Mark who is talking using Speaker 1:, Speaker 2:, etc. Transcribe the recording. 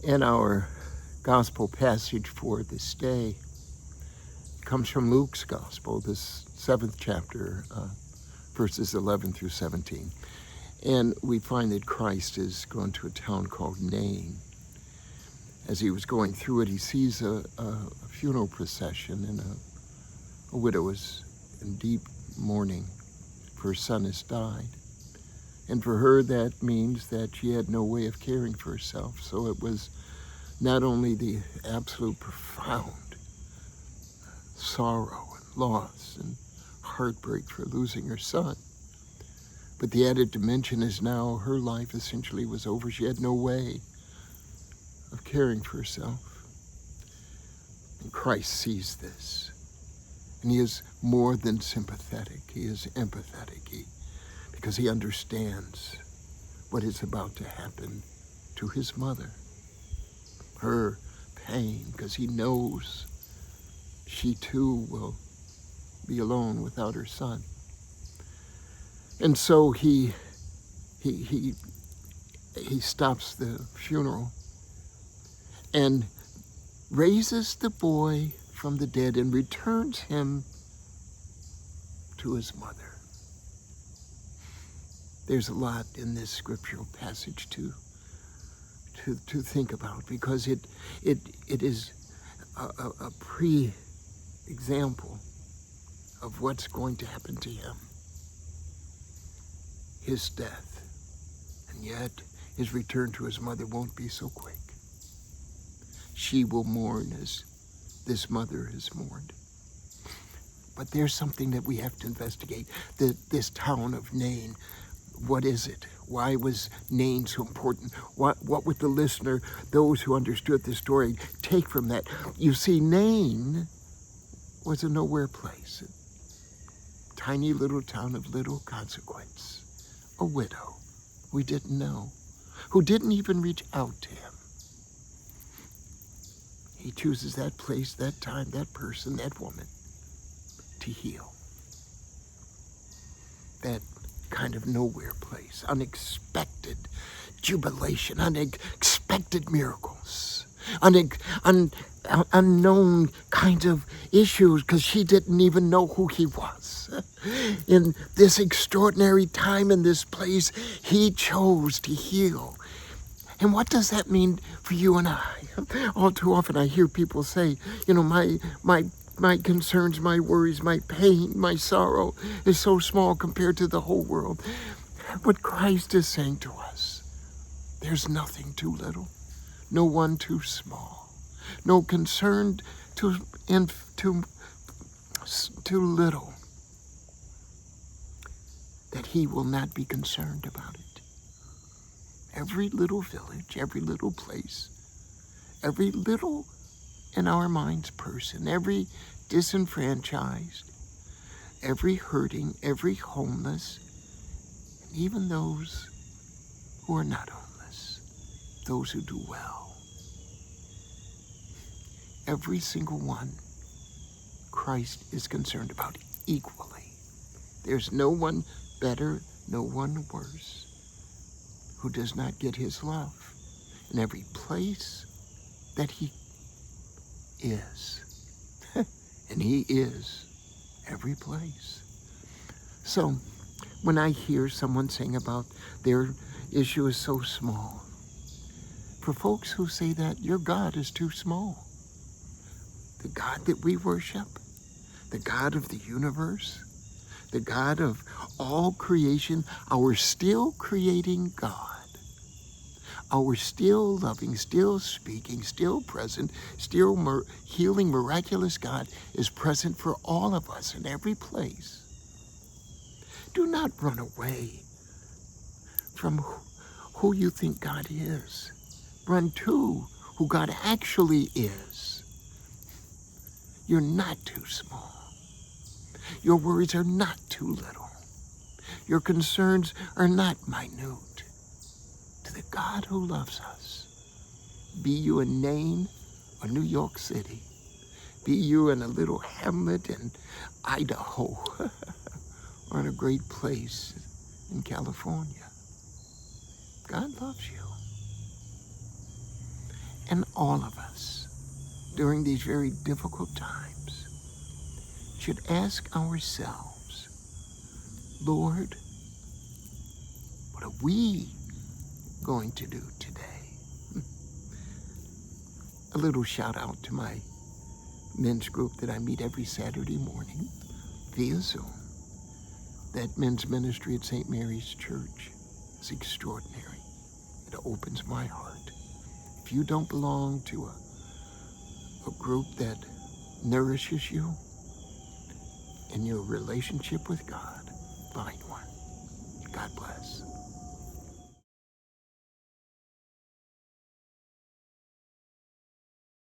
Speaker 1: And our gospel passage for this day comes from Luke's gospel, this 7th chapter, verses 11 through 17. And we find that Christ is going to a town called Nain. As he was going through it, he sees a funeral procession, and a widow is in deep mourning, for her son has died. And for her, that means that she had no way of caring for herself. So it was not only the absolute profound sorrow and loss and heartbreak for losing her son, but the added dimension is now her life essentially was over. She had no way of caring for herself. And Christ sees this. And he is more than sympathetic. He is empathetic. Because he understands what is about to happen to his mother. Her pain, because he knows she too will be alone without her son. And so he stops the funeral and raises the boy from the dead and returns him to his mother. There's a lot in this scriptural passage to think about, because it is a pre-example of what's going to happen to him. His death. And yet, his return to his mother won't be so quick. She will mourn as this mother has mourned. But there's something that we have to investigate. This town of Nain, what is it? Why was Nain so important? What would the listener, those who understood the story, take from that? You see, Nain was a nowhere place. A tiny little town of little consequence. A widow we didn't know, who didn't even reach out to him. He chooses that place, that time, that person, that woman to heal. That kind of nowhere place, unexpected jubilation, unexpected miracles, unknown kinds of issues, because she didn't even know who he was. In this extraordinary time, in this place, he chose to heal. And what does that mean for you and I? All too often I hear people say, my concerns, my worries, my pain, my sorrow is so small compared to the whole world. What Christ is saying to us, there's nothing too little, no one too small, no concern too little, that he will not be concerned about it. Every little village, every little place, every little, in our minds, person, every disenfranchised, every hurting, every homeless, and even those who are not homeless, those who do well. Every single one, Christ is concerned about equally. There's no one better, no one worse, who does not get his love in every place that he is. And he is every place. So when I hear someone saying about their issue is so small, for folks who say that, your God is too small. The God that we worship, the God of the universe, the God of all creation, our still creating God, our still loving, still speaking, still present, still healing, miraculous God is present for all of us in every place. Do not run away from who you think God is. Run to who God actually is. You're not too small. Your worries are not too little. Your concerns are not minute. To the God who loves us, be you in Nain or New York City, be you in a little hamlet in Idaho, or in a great place in California, God loves you. And all of us, during these very difficult times, should ask ourselves, Lord, what are we going to do today? A little shout out to my men's group that I meet every Saturday morning via Zoom. That men's ministry at St. Mary's Church is extraordinary. It opens my heart. If you don't belong to a group that nourishes you in your relationship with God, find one. God bless.